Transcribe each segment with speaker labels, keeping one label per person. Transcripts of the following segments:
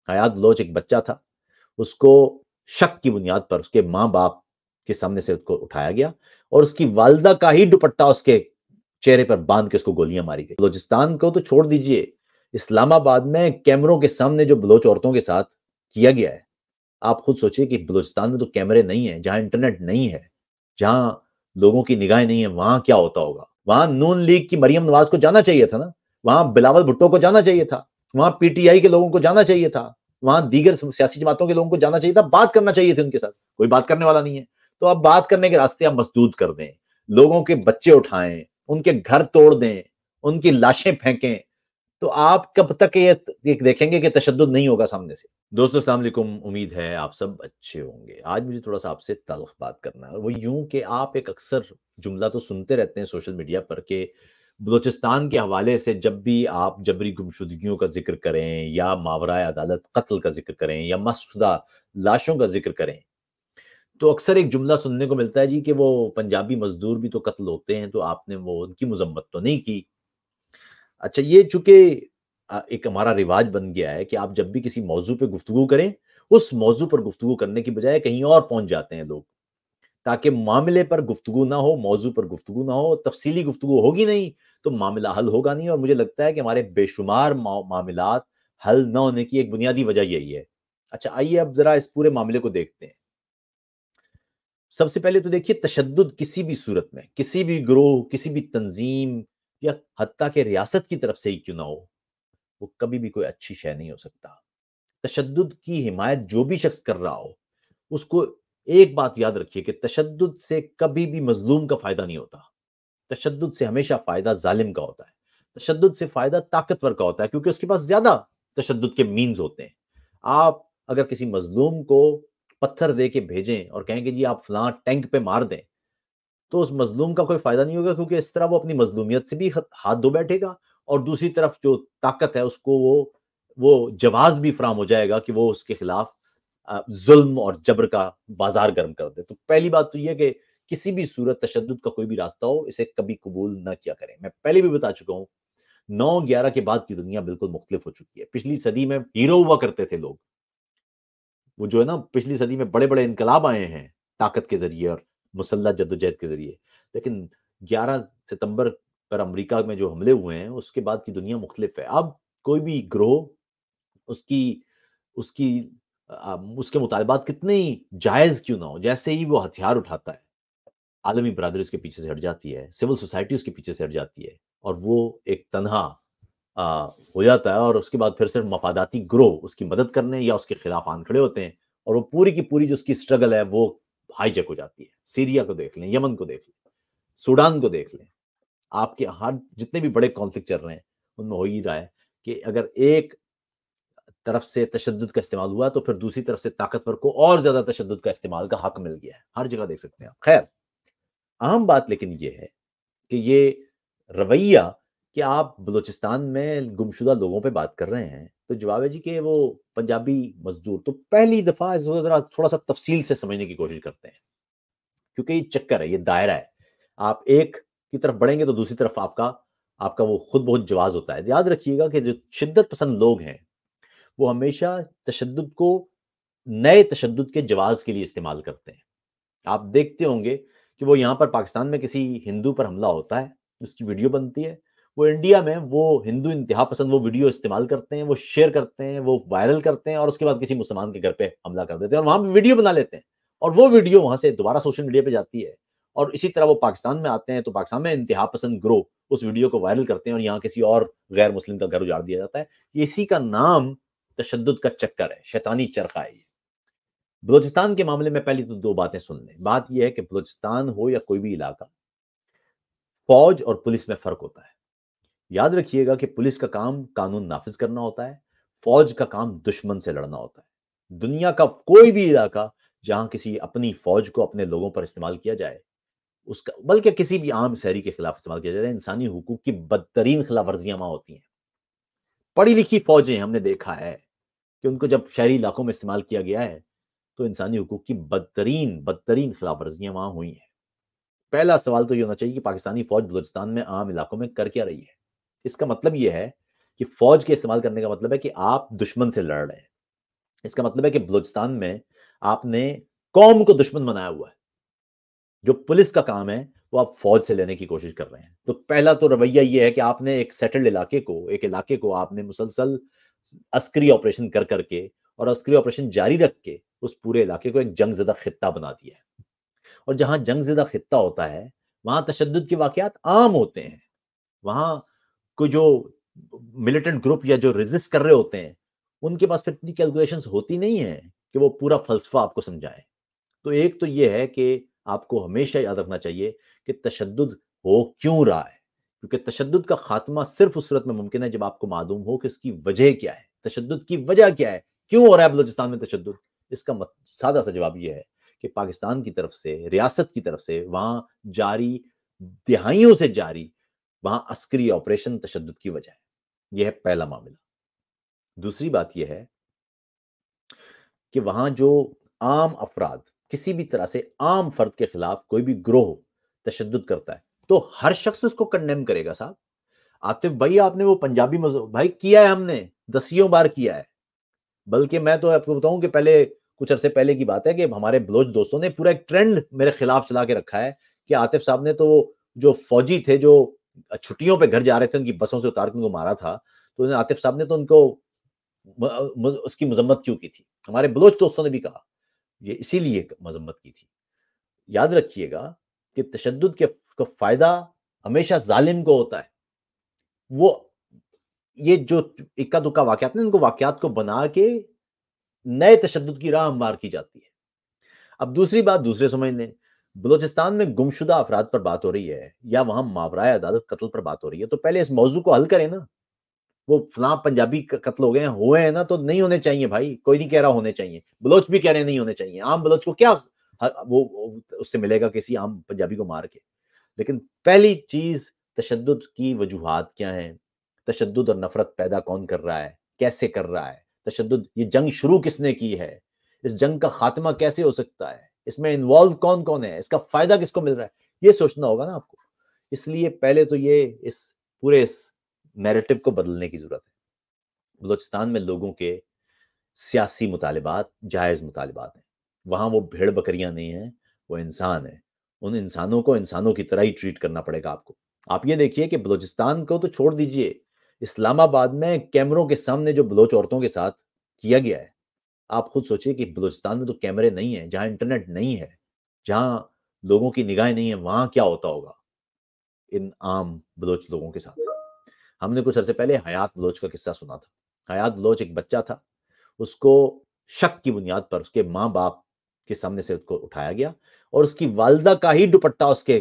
Speaker 1: حیات بلوچ ایک بچہ تھا، اس کو شک کی بنیاد پر اس کے ماں باپ کے سامنے سے اس کو اٹھایا گیا اور اس کی والدہ کا ہی دوپٹہ اس کے چہرے پر باندھ کے اس کو گولیاں ماری گئی۔ بلوچستان کو تو چھوڑ دیجئے، اسلام آباد میں کیمروں کے سامنے جو بلوچ عورتوں کے ساتھ کیا گیا ہے، آپ خود سوچئے کہ بلوچستان میں تو کیمرے نہیں ہیں، جہاں انٹرنیٹ نہیں ہے، جہاں لوگوں کی نگاہیں نہیں ہیں، وہاں کیا ہوتا ہوگا؟ وہاں نون لیگ کی مریم نواز کو جانا چاہیے تھا نا، وہاں بلاول بھٹو کو جانا چاہیے تھا، وہاں پی ٹی آئی کے لوگوں کو جانا چاہیے تھا، وہاں دیگر سیاسی جماعتوں کے لوگوں کو جانا چاہیے تھا، بات کرنا چاہیے تھے ان کے ساتھ، کوئی بات کرنے والا نہیں ہے۔ تو اب بات کرنے کے راستے آپ مسدود کر دیں، لوگوں کے بچے اٹھائیں، ان کے گھر توڑ دیں، ان کی لاشیں پھینکیں، تو آپ کب تک یہ دیکھیں گے کہ تشدد نہیں ہوگا سامنے سے؟ دوستو السلام علیکم، امید ہے آپ سب اچھے ہوں گے۔ آج مجھے تھوڑا سا آپ سے تلخ بات کرنا ہے، اور وہ یوں کہ آپ ایک اکثر جملہ تو سنتے رہتے ہیں سوشل میڈیا پر کہ بلوچستان کے حوالے سے جب بھی آپ جبری گمشدگیوں کا ذکر کریں یا ماورائے عدالت قتل کا ذکر کریں یا مسخ شدہ لاشوں کا ذکر کریں، تو اکثر ایک جملہ سننے کو ملتا ہے جی کہ وہ پنجابی مزدور بھی تو قتل ہوتے ہیں، تو آپ نے وہ ان کی مذمت تو نہیں کی۔ اچھا، یہ چونکہ ایک ہمارا رواج بن گیا ہے کہ آپ جب بھی کسی موضوع پہ گفتگو کریں، اس موضوع پر گفتگو کرنے کی بجائے کہیں اور پہنچ جاتے ہیں لوگ، تاکہ معاملے پر گفتگو نہ ہو، موضوع پر گفتگو نہ ہو، تفصیلی گفتگو ہوگی نہیں تو معاملہ حل ہوگا نہیں۔ اور مجھے لگتا ہے کہ ہمارے بے شمار معاملات حل نہ ہونے کی ایک بنیادی وجہ یہی ہے۔ اچھا، آئیے اب ذرا اس پورے معاملے کو دیکھتے ہیں۔ سب سے پہلے تو دیکھیے، تشدد کسی بھی صورت میں، کسی بھی گروہ، کسی بھی تنظیم یا حتیٰ کہ ریاست کی طرف سے ہی کیوں نہ ہو، وہ کبھی بھی کوئی اچھی شے نہیں ہو سکتا۔ تشدد کی حمایت جو بھی شخص کر رہا ہو، اس کو ایک بات یاد رکھیے کہ تشدد سے کبھی بھی مظلوم کا فائدہ نہیں ہوتا۔ تشدد سے ہمیشہ فائدہ ظالم کا ہوتا ہے، تشدد سے فائدہ طاقتور کا ہوتا ہے، کیونکہ اس کے پاس زیادہ تشدد کے مینز ہوتے ہیں۔ آپ اگر کسی مظلوم کو پتھر دے کے بھیجیں اور کہیں کہ جی آپ فلاں ٹینک پہ مار دیں، تو اس مظلوم کا کوئی فائدہ نہیں ہوگا، کیونکہ اس طرح وہ اپنی مظلومیت سے بھی ہاتھ دھو بیٹھے گا، اور دوسری طرف جو طاقت ہے اس کو وہ جواز بھی فراہم ہو جائے گا کہ وہ اس کے خلاف ظلم اور جبر کا بازار گرم کر دے۔ تو پہلی بات تو یہ کہ کسی بھی صورت تشدد کا کوئی بھی راستہ ہو، اسے کبھی قبول نہ کیا کریں۔ میں پہلے بھی بتا چکا ہوں، 9/11 کے بعد کی دنیا بالکل مختلف ہو چکی ہے۔ پچھلی صدی میں ہیرو ہوا کرتے تھے لوگ، وہ جو ہے نا، پچھلی صدی میں بڑے بڑے انقلاب آئے ہیں طاقت کے ذریعے اور مسلح جدوجہد کے ذریعے، لیکن 11 ستمبر پر امریکہ میں جو حملے ہوئے ہیں، اس کے بعد کی دنیا مختلف ہے۔ اب کوئی بھی گروہ اس کی اس کی اس کے مطالبات کتنے ہی جائز کیوں نہ ہو، جیسے ہی وہ ہتھیار اٹھاتا ہے، عالمی برادری اس کے پیچھے سے ہٹ جاتی ہے، سول سوسائٹی اس کے پیچھے سے ہٹ جاتی ہے، اور وہ ایک تنہا ہو جاتا ہے، اور اس کے بعد پھر صرف مفاداتی گروہ اس کی مدد کرنے یا اس کے خلاف آن کھڑے ہوتے ہیں، اور وہ پوری کی پوری جو اس کی سٹرگل ہے وہ ہائی جیک ہو جاتی ہے۔ سیریا کو دیکھ لیں، یمن کو دیکھ لیں، سوڈان کو دیکھ لیں، آپ کے ہر جتنے بھی بڑے کانفلکٹ چل رہے ہیں ان میں ہو ہی رہا ہے کہ اگر ایک طرف سے تشدد کا استعمال ہوا تو پھر دوسری طرف سے طاقتور کو اور زیادہ تشدد کا استعمال کا حق مل گیا ہے، ہر جگہ دیکھ سکتے ہیں آپ۔ خیر، اہم بات لیکن یہ ہے کہ یہ رویہ کہ آپ بلوچستان میں گمشدہ لوگوں پہ بات کر رہے ہیں، تو جواب ہے جی کہ وہ پنجابی مزدور، تو پہلی دفعہ اس کو ذرا تھوڑا سا تفصیل سے سمجھنے کی کوشش کرتے ہیں، کیونکہ یہ چکر ہے، یہ دائرہ ہے۔ آپ ایک کی طرف بڑھیں گے تو دوسری طرف آپ کا وہ خود بہت جواز ہوتا ہے۔ یاد رکھیے گا کہ جو شدت پسند لوگ ہیں وہ ہمیشہ تشدد کو نئے تشدد کے جواز کے لیے استعمال کرتے ہیں۔ آپ دیکھتے ہوں گے کہ وہ یہاں پر پاکستان میں کسی ہندو پر حملہ ہوتا ہے، اس کی ویڈیو بنتی ہے، وہ انڈیا میں وہ ہندو انتہا پسند وہ ویڈیو استعمال کرتے ہیں، وہ شیئر کرتے ہیں، وہ وائرل کرتے ہیں، اور اس کے بعد کسی مسلمان کے گھر پہ حملہ کر دیتے ہیں اور وہاں پہ ویڈیو بنا لیتے ہیں، اور وہ ویڈیو وہاں سے دوبارہ سوشل میڈیا پہ جاتی ہے، اور اسی طرح وہ پاکستان میں آتے ہیں تو پاکستان میں انتہا پسند گروہ اس ویڈیو کو وائرل کرتے ہیں اور یہاں کسی اور غیر مسلم کا گھر اجاڑ دیا جاتا ہے۔ اسی کا نام تشدد کا چکر ہے، شیطانی چرخہ ہے یہ۔ بلوچستان کے معاملے میں پہلی تو دو باتیں سن لیں۔ بات یہ ہے کہ بلوچستان ہو یا کوئی بھی علاقہ، فوج اور پولیس میں فرق ہوتا ہے۔ یاد رکھیے گا کہ پولیس کا کام قانون نافذ کرنا ہوتا ہے، فوج کا کام دشمن سے لڑنا ہوتا ہے۔ دنیا کا کوئی بھی علاقہ جہاں کسی اپنی فوج کو اپنے لوگوں پر استعمال کیا جائے، اس کا بلکہ کسی بھی عام شہری کے خلاف استعمال کیا جائے، انسانی حقوق کی بدترین خلاف ورزیاں وہاں ہوتی ہیں۔ پڑھی لکھی فوجیں ہم نے دیکھا ہے کہ ان کو جب شہری علاقوں میں استعمال کیا گیا ہے تو انسانی حقوق کی بدترین خلاف ورزیاں وہاں ہوئی ہیں۔ پہلا سوال تو یہ ہونا چاہیے کہ پاکستانی فوج بلوچستان میں عام علاقوں میں کر کیا رہی ہے۔ اس کا مطلب یہ ہے کہ فوج کے استعمال کرنے کا مطلب ہے کہ آپ دشمن سے لڑ رہے ہیں۔ اس کا مطلب ہے کہ بلوچستان میں آپ نے قوم کو دشمن بنایا ہوا ہے. جو پولیس کا کام ہے وہ آپ فوج سے لینے کی کوشش کر رہے ہیں. تو پہلا تو رویہ یہ ہے کہ آپ نے ایک سیٹلڈ علاقے کو آپ نے مسلسل عسکری آپریشن کر کر کے اور عسکری آپریشن جاری رکھ کے اس پورے علاقے کو ایک جنگ زدہ خطہ بنا دیا ہے. اور جہاں جنگ زدہ خطہ ہوتا ہے وہاں تشدد کے واقعات عام ہوتے ہیں. وہاں کوئی جو ملیٹنٹ گروپ یا جو ریزسٹ کر رہے ہوتے ہیں ان کے پاس پھر اتنی کیلکولیشنز ہوتی نہیں ہیں کہ وہ پورا فلسفہ آپ کو سمجھائیں. تو ایک تو یہ ہے کہ آپ کو ہمیشہ یاد رکھنا چاہیے کہ تشدد ہو کیوں رہا ہے، کیونکہ تشدد کا خاتمہ صرف اس صورت میں ممکن ہے جب آپ کو معلوم ہو کہ اس کی وجہ کیا ہے، تشدد کی وجہ کیا ہے، کیوں ہو رہا ہے بلوچستان میں تشدد. اس کا سادہ سا جواب یہ ہے کہ پاکستان کی طرف سے، ریاست کی طرف سے وہاں جاری، دہائیوں سے جاری وہاں عسکری آپریشن تشدد کی وجہ ہے. یہ ہے پہلا معاملہ. دوسری بات یہ ہے کہ وہاں جو عام افراد کسی بھی طرح سے عام فرد کے خلاف کوئی بھی گروہ تشدد کرتا ہے تو ہر شخص اس کو کنڈیم کرے گا. صاحب عاطف بھائی، آپ نے وہ پنجابی بھائی کیا ہے، ہم نے دسیوں بار کیا ہے. بلکہ میں تو آپ کو بتاؤں کہ پہلے کچھ عرصے پہلے کی بات ہے کہ ہمارے بلوچ دوستوں نے پورا ایک ٹرینڈ میرے خلاف چلا کے رکھا ہے کہ عاطف صاحب نے تو جو فوجی تھے جو چھٹیوں پہ گھر جا رہے تھے ان کی بسوں سے اتار کے ان کو مارا تھا، تو عاطف صاحب نے تو ان کو اس کی مذمت کیوں کی تھی. ہمارے بلوچ دوستوں نے بھی کہا یہ اسی لیے مذمت کی تھی. یاد رکھیے گا کہ تشدد کا فائدہ ہمیشہ ظالم کو ہوتا ہے. وہ یہ جو اکا دکا واقعات ہیں ان کو واقعات کو بنا کے نئے تشدد کی راہ ہموار کی جاتی ہے. اب دوسری بات دوسرے سمجھ لیں، بلوچستان میں گمشدہ افراد پر بات ہو رہی ہے یا وہاں ماورائے عدالت قتل پر بات ہو رہی ہے، تو پہلے اس موضوع کو حل کریں نا. وہ فلاں پنجابی قتل ہو گئے ہیں، ہوئے ہیں نا، تو نہیں ہونے چاہیے بھائی. کوئی نہیں کہہ رہا ہونے چاہیے، بلوچ بھی کہہ رہے ہیں نہیں ہونے چاہیے. عام بلوچ کو کیا وہ اس سے ملے گا کسی عام پنجابی کو مار کے. لیکن پہلی چیز تشدد کی وجوہات کیا ہیں، تشدد اور نفرت پیدا کون کر رہا ہے، کیسے کر رہا ہے تشدد، یہ جنگ شروع کس نے کی ہے، اس جنگ کا خاتمہ کیسے ہو سکتا ہے، اس میں انوالو کون کون ہے، اس کا فائدہ کس کو مل رہا ہے، یہ سوچنا ہوگا نا آپ کو. اس لیے پہلے تو یہ اس پورے نیریٹو کو بدلنے کی ضرورت ہے. بلوچستان میں لوگوں کے سیاسی مطالبات جائز مطالبات ہیں. وہاں وہ بھیڑ بکریاں نہیں ہیں، وہ انسان ہیں. ان انسانوں کو انسانوں کی طرح ہی ٹریٹ کرنا پڑے گا آپ کو. آپ یہ دیکھیے کہ بلوچستان کو تو چھوڑ دیجئے، اسلام آباد میں کیمروں کے سامنے جو بلوچ عورتوں کے ساتھ کیا گیا ہے، آپ خود سوچئے کہ بلوچستان میں تو کیمرے نہیں ہیں، جہاں انٹرنیٹ نہیں ہے، جہاں لوگوں کی نگاہیں نہیں ہیں، وہاں کیا ہوتا ہوگا ان عام بلوچ لوگوں کے ساتھ. ہم نے کچھ عرصے پہلے حیات بلوچ کا قصہ سنا تھا. حیات بلوچ ایک بچہ تھا، اس کو شک کی بنیاد پر اس کے ماں باپ کے سامنے سے اس کو اٹھایا گیا اور اس کی والدہ کا ہی دوپٹہ اس کے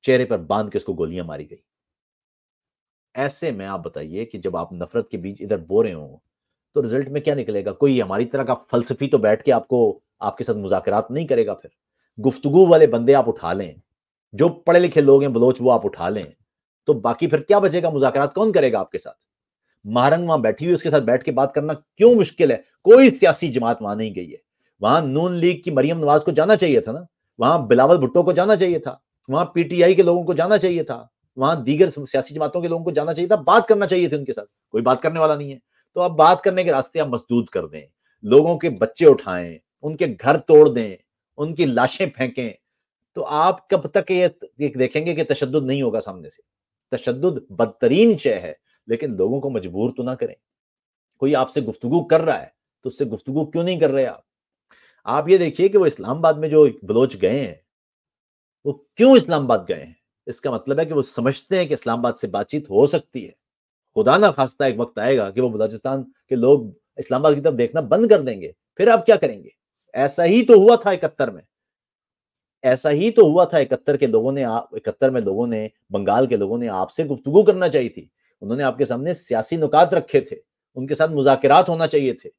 Speaker 1: چہرے پر باندھ کے اس کو گولیاں ماری گئی. ایسے میں آپ بتائیے کہ جب آپ نفرت کے بیچ ادھر بو رہے ہوں تو رزلٹ میں کیا نکلے گا؟ کوئی ہماری طرح کا فلسفی تو بیٹھ کے آپ کے ساتھ مذاکرات نہیں کرے گا. پھر گفتگو والے بندے آپ اٹھا لیں، جو پڑھے لکھے لوگ ہیں بلوچ وہ آپ اٹھا لیں، تو باقی پھر کیا بچے گا؟ مذاکرات کون کرے گا آپ کے ساتھ؟ مہرنگ وہاں بیٹھی ہوئی اس کے ساتھ بیٹھ کے بات کرنا کیوں مشکل ہے؟ کوئی سیاسی جماعت وہاں نہیں گئی ہے. وہاں نون لیگ کی مریم نواز کو جانا چاہیے تھا نا، وہاں بلاول بھٹو کو جانا چاہیے تھا، وہاں پی ٹی آئی کے لوگوں کو جانا چاہیے تھا، وہاں دیگر سیاسی جماعتوں کے لوگوں کو جانا چاہیے تھا، بات کرنا چاہیے تھے ان کے ساتھ. کوئی بات کرنے والا نہیں ہے. تو اب بات کرنے کے راستے آپ مسدود کر دیں، لوگوں کے بچے اٹھائیں، ان کے گھر توڑ دیں، ان کی لاشیں پھینکیں، تو آپ کب تک یہ دیکھیں گے کہ تشدد نہیں ہوگا سامنے سے؟ تشدد بدترین شے ہے، لیکن لوگوں کو مجبور تو نہ کریں. کوئی آپ سے گفتگو کر رہا ہے تو اس سے گفتگو کیوں نہیں کر رہے آپ؟ آپ یہ دیکھیے کہ وہ اسلام آباد میں جو بلوچ گئے ہیں وہ کیوں اسلام آباد گئے ہیں؟ اس کا مطلب ہے کہ وہ سمجھتے ہیں کہ اسلام آباد سے بات چیت ہو سکتی ہے. خدا نہ خواستہ ایک وقت آئے گا کہ وہ بلوچستان کے لوگ اسلام آباد کی طرف دیکھنا بند کر دیں گے، پھر آپ کیا کریں گے؟ ایسا ہی تو ہوا تھا 71 میں، ایسا ہی تو ہوا تھا 71 میں لوگوں نے بنگال کے لوگوں نے آپ سے گفتگو کرنا چاہیے تھی. انہوں نے آپ کے سامنے سیاسی نکات رکھے تھے، ان کے ساتھ مذاکرات ہونا چاہیے تھے،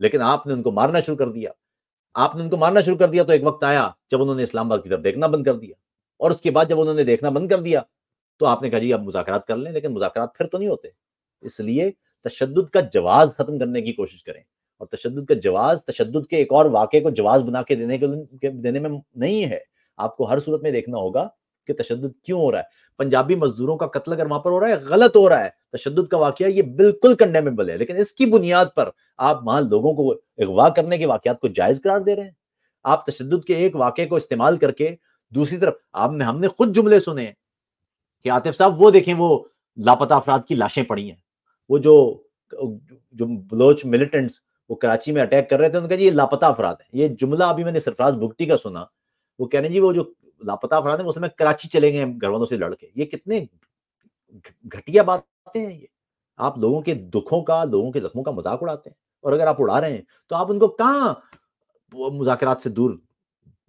Speaker 1: لیکن آپ نے ان کو مارنا شروع کر دیا. آپ نے ان کو مارنا شروع کر دیا تو ایک وقت آیا جب انہوں نے اسلام آباد کی طرف دیکھنا بند کر دیا، اور اس کے بعد جب انہوں نے دیکھنا بند کر دیا تو آپ نے کہا جی اب مذاکرات کر لیں، لیکن مذاکرات پھر تو نہیں ہوتے. اس لیے تشدد کا جواز ختم کرنے کی کوشش کریں، اور تشدد کا جواز تشدد کے ایک اور واقعے کو جواز بنا کے دینے میں نہیں ہے. آپ کو ہر صورت میں دیکھنا ہوگا کہ تشدد کیوں ہو رہا ہے. پنجابی مزدوروں کا قتل اگر وہاں پر ہو رہا ہے غلط ہو رہا ہے, تشدد کا واقعہ یہ بالکل کنڈیمیبل ہے, لیکن اس کی بنیاد پر آپ وہاں لوگوں کو اغوا کرنے کے واقعات کو جائز قرار دے رہے ہیں. آپ تشدد کے ایک واقعے کو استعمال کر کے دوسری طرف ہم نے خود جملے سنے ہیں کہ عاطف صاحب وہ دیکھیں وہ لاپتہ افراد کی لاشیں پڑی ہیں, وہ جو بلوچ ملیٹنٹس وہ کراچی میں اٹیک کر رہے تھے ان کا جی یہ لاپتہ افراد ہے. یہ جملہ ابھی میں نے سرفراز بھگٹی کا سنا, وہ کہہ رہے ہیں جی وہ جو لاپتہ افراد ہیں وہ میں کراچی چلے گئے گھر والوں سے لڑ کے. یہ کتنے گھٹیا باتیں ہیں یہ. آپ لوگوں کے دکھوں کا, لوگوں کے زخموں کا مذاق اڑاتے ہیں, اور اگر آپ اڑا رہے ہیں تو آپ ان کو کہاں مذاکرات سے دور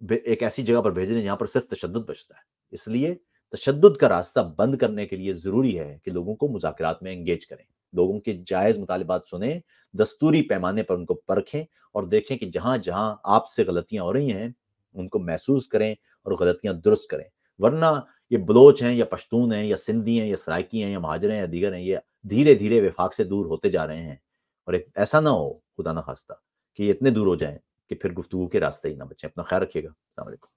Speaker 1: ایک ایسی جگہ پر بھیج رہے ہیں جہاں پر صرف تشدد بچتا ہے. اس لیے تشدد کا راستہ بند کرنے کے لیے ضروری ہے کہ لوگوں کو مذاکرات میں انگیج کریں, لوگوں کے جائز مطالبات سنیں, دستوری پیمانے پر ان کو پرکھیں اور دیکھیں کہ جہاں جہاں آپ سے غلطیاں ہو رہی ہیں ان کو محسوس کریں اور غلطیاں درست کریں. ورنہ یہ بلوچ ہیں یا پشتون ہیں یا سندھی ہیں یا سرائکی ہیں یا مہاجر ہیں یا دیگر ہیں, یہ دھیرے دھیرے وفاق سے دور ہوتے جا رہے ہیں. اور ایک ایسا نہ ہو خدا نخواستہ کہ یہ اتنے دور ہو جائیں کہ پھر گفتگو کے راستے ہی نہ بچیں. اپنا خیال رکھیے گا. السلام علیکم.